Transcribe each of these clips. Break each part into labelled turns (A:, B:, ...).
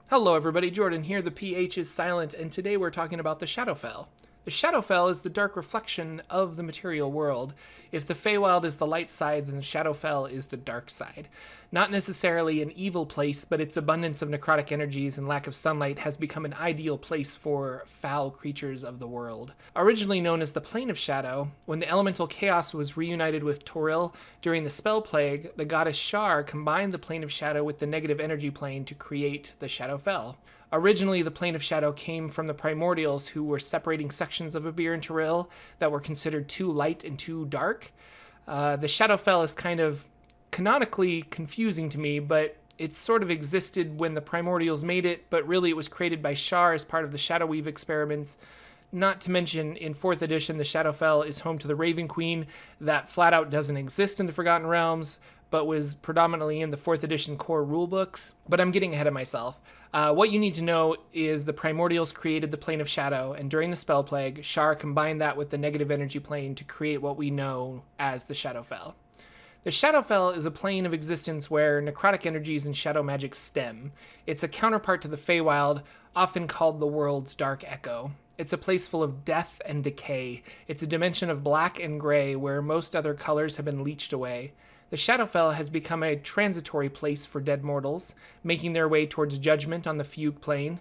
A: Hello everybody, Jordan here. The PH is silent, and today we're talking about the Shadowfell. The Shadowfell is the dark reflection of the material world. If the Feywild is the light side, then the Shadowfell is the dark side. Not necessarily an evil place, but its abundance of necrotic energies and lack of sunlight has become an ideal place for foul creatures of the world. Originally known as the Plane of Shadow, when the elemental chaos was reunited with Toril during the Spell Plague, the goddess Shar combined the Plane of Shadow with the negative energy plane to create the Shadowfell. Originally, the Plane of Shadow came from the Primordials, who were separating sections of Abir and Toril that were considered too light and too dark. The Shadowfell is kind of canonically confusing to me, but it sort of existed when the Primordials made it, but really it was created by Shar as part of the Shadowweave experiments. Not to mention, in 4th edition, the Shadowfell is home to the Raven Queen, that flat out doesn't exist in the Forgotten Realms, but was predominantly in the 4th edition core rulebooks. But I'm getting ahead of myself. What you need to know is the Primordials created the Plane of Shadow, and during the Spell Plague, Shar combined that with the negative energy plane to create what we know as the Shadowfell. The Shadowfell is a plane of existence where necrotic energies and shadow magic stem. It's a counterpart to the Feywild, often called the world's dark echo. It's a place full of death and decay. It's a dimension of black and gray where most other colors have been leached away. The Shadowfell has become a transitory place for dead mortals, making their way towards judgment on the Fugue Plane.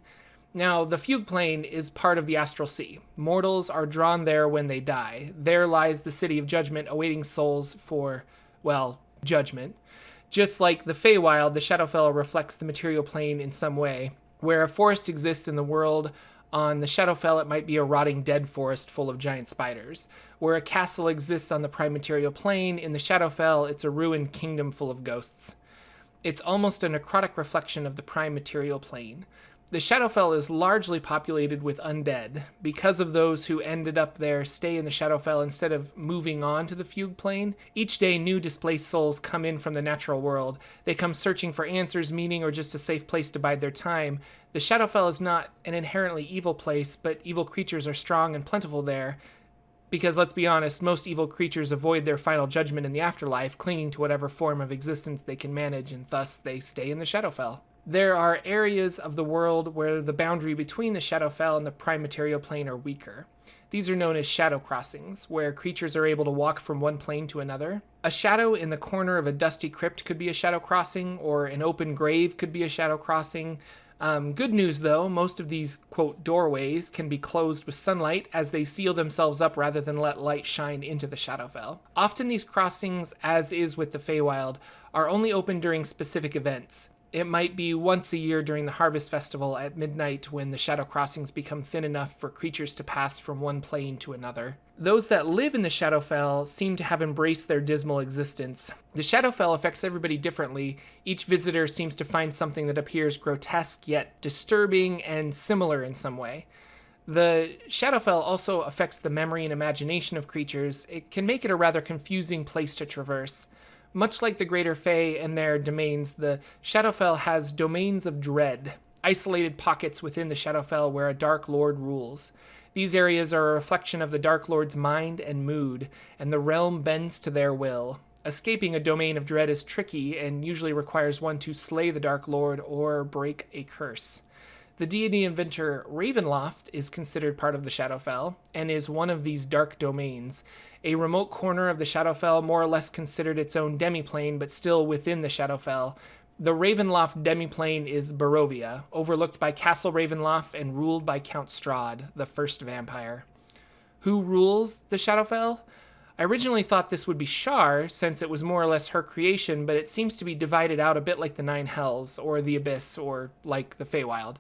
A: Now, the Fugue Plane is part of the Astral Sea. Mortals are drawn there when they die. There lies the City of Judgment, awaiting souls for, well, judgment. Just like the Feywild, the Shadowfell reflects the material plane in some way. Where a forest exists in the world, on the Shadowfell, it might be a rotting dead forest full of giant spiders. Where a castle exists on the prime material plane, in the Shadowfell, it's a ruined kingdom full of ghosts. It's almost a necrotic reflection of the prime material plane. The Shadowfell is largely populated with undead. Because of those who ended up there stay in the Shadowfell instead of moving on to the Fugue Plane, each day new displaced souls come in from the natural world. They come searching for answers, meaning, or just a safe place to bide their time. The Shadowfell is not an inherently evil place, but evil creatures are strong and plentiful there. Because let's be honest, most evil creatures avoid their final judgment in the afterlife, clinging to whatever form of existence they can manage, and thus they stay in the Shadowfell. There are areas of the world where the boundary between the Shadowfell and the prime material plane are weaker. These are known as shadow crossings, where creatures are able to walk from one plane to another. A shadow in the corner of a dusty crypt could be a shadow crossing, or an open grave could be a shadow crossing. Good news though, most of these, quote, doorways can be closed with sunlight as they seal themselves up rather than let light shine into the Shadowfell. Often these crossings, as is with the Feywild, are only open during specific events. It might be once a year during the Harvest Festival at midnight when the shadow crossings become thin enough for creatures to pass from one plane to another. Those that live in the Shadowfell seem to have embraced their dismal existence. The Shadowfell affects everybody differently. Each visitor seems to find something that appears grotesque yet disturbing and similar in some way. The Shadowfell also affects the memory and imagination of creatures. It can make it a rather confusing place to traverse. Much like the Greater Fae and their domains, the Shadowfell has domains of dread, isolated pockets within the Shadowfell where a Dark Lord rules. These areas are a reflection of the Dark Lord's mind and mood, and the realm bends to their will. Escaping a domain of dread is tricky and usually requires one to slay the Dark Lord or break a curse. The D&D inventor Ravenloft is considered part of the Shadowfell and is one of these dark domains. A remote corner of the Shadowfell, more or less considered its own demiplane, but still within the Shadowfell. The Ravenloft demiplane is Barovia, overlooked by Castle Ravenloft and ruled by Count Strahd, the first vampire. Who rules the Shadowfell? I originally thought this would be Shar, since it was more or less her creation, but it seems to be divided out a bit like the Nine Hells, or the Abyss, or like the Feywild.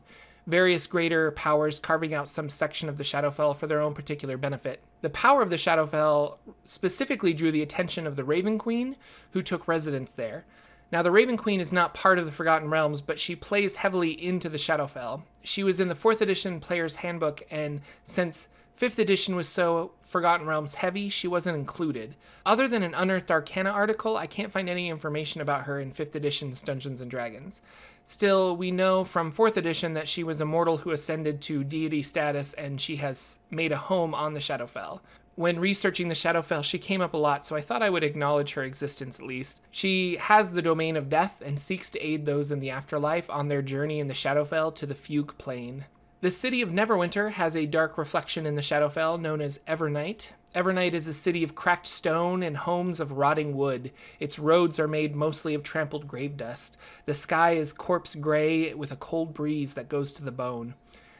A: Various greater powers carving out some section of the Shadowfell for their own particular benefit. The power of the Shadowfell specifically drew the attention of the Raven Queen, who took residence there. Now, the Raven Queen is not part of the Forgotten Realms, but she plays heavily into the Shadowfell. She was in the 4th edition Player's Handbook, and since 5th edition was so Forgotten Realms heavy, she wasn't included. Other than an Unearthed Arcana article, I can't find any information about her in 5th edition's Dungeons & Dragons. Still, we know from 4th edition that she was a mortal who ascended to deity status, and she has made a home on the Shadowfell. When researching the Shadowfell, she came up a lot, so I thought I would acknowledge her existence at least. She has the domain of death and seeks to aid those in the afterlife on their journey in the Shadowfell to the Fugue Plane. The city of Neverwinter has a dark reflection in the Shadowfell known as Evernight. Evernight is a city of cracked stone and homes of rotting wood. Its roads are made mostly of trampled grave dust. The sky is corpse gray with a cold breeze that goes to the bone.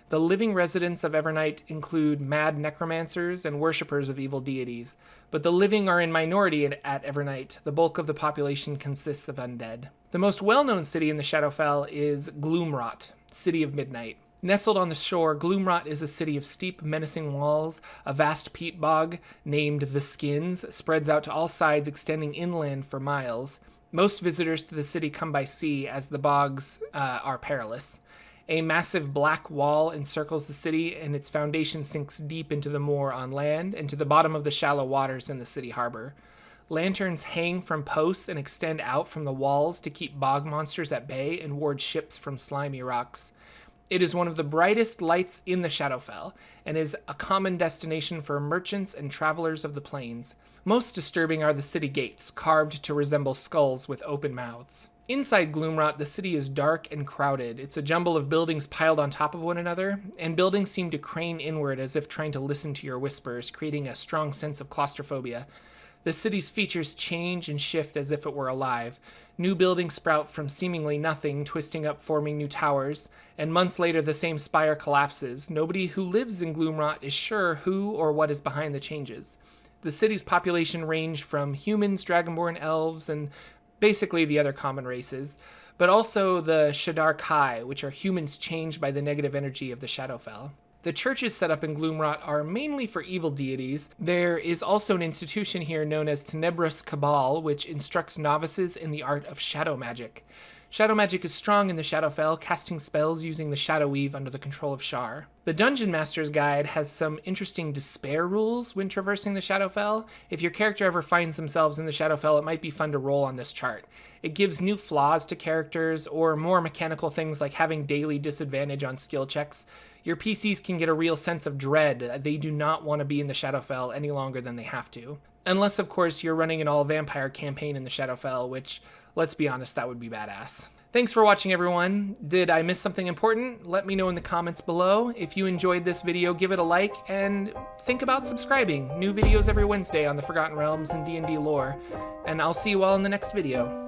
A: The living residents of Evernight include mad necromancers and worshippers of evil deities, but the living are in minority at Evernight. The bulk of the population consists of undead. The most well-known city in the Shadowfell is Gloomrot, City of Midnight. Nestled on the shore, Gloomrot is a city of steep, menacing walls. A vast peat bog, named the Skins, spreads out to all sides, extending inland for miles. Most visitors to the city come by sea, as the bogs are perilous. A massive black wall encircles the city, and its foundation sinks deep into the moor on land and to the bottom of the shallow waters in the city harbor. Lanterns hang from posts and extend out from the walls to keep bog monsters at bay and ward ships from slimy rocks. It is one of the brightest lights in the Shadowfell, and is a common destination for merchants and travelers of the plains. Most disturbing are the city gates, carved to resemble skulls with open mouths. Inside Gloomrot, the city is dark and crowded. It's a jumble of buildings piled on top of one another, and buildings seem to crane inward as if trying to listen to your whispers, creating a strong sense of claustrophobia. The city's features change and shift as if it were alive. New buildings sprout from seemingly nothing, twisting up, forming new towers, and months later the same spire collapses. Nobody who lives in Gloomrot is sure who or what is behind the changes. The city's population range from humans, dragonborn, elves, and basically the other common races, but also the Shadar Kai, which are humans changed by the negative energy of the Shadowfell. The churches set up in Gloomrot are mainly for evil deities. There is also an institution here known as Tenebrous Cabal, which instructs novices in the art of shadow magic. Shadow magic is strong in the Shadowfell, casting spells using the Shadow Weave under the control of Shar. The Dungeon Master's Guide has some interesting despair rules when traversing the Shadowfell. If your character ever finds themselves in the Shadowfell, it might be fun to roll on this chart. It gives new flaws to characters, or more mechanical things like having daily disadvantage on skill checks. Your PCs can get a real sense of dread. They do not want to be in the Shadowfell any longer than they have to. Unless, of course, you're running an all-vampire campaign in the Shadowfell, which, let's be honest, that would be badass. Thanks for watching, everyone. Did I miss something important? Let me know in the comments below. If you enjoyed this video, give it a like, and think about subscribing. New videos every Wednesday on the Forgotten Realms and D&D lore. And I'll see you all in the next video.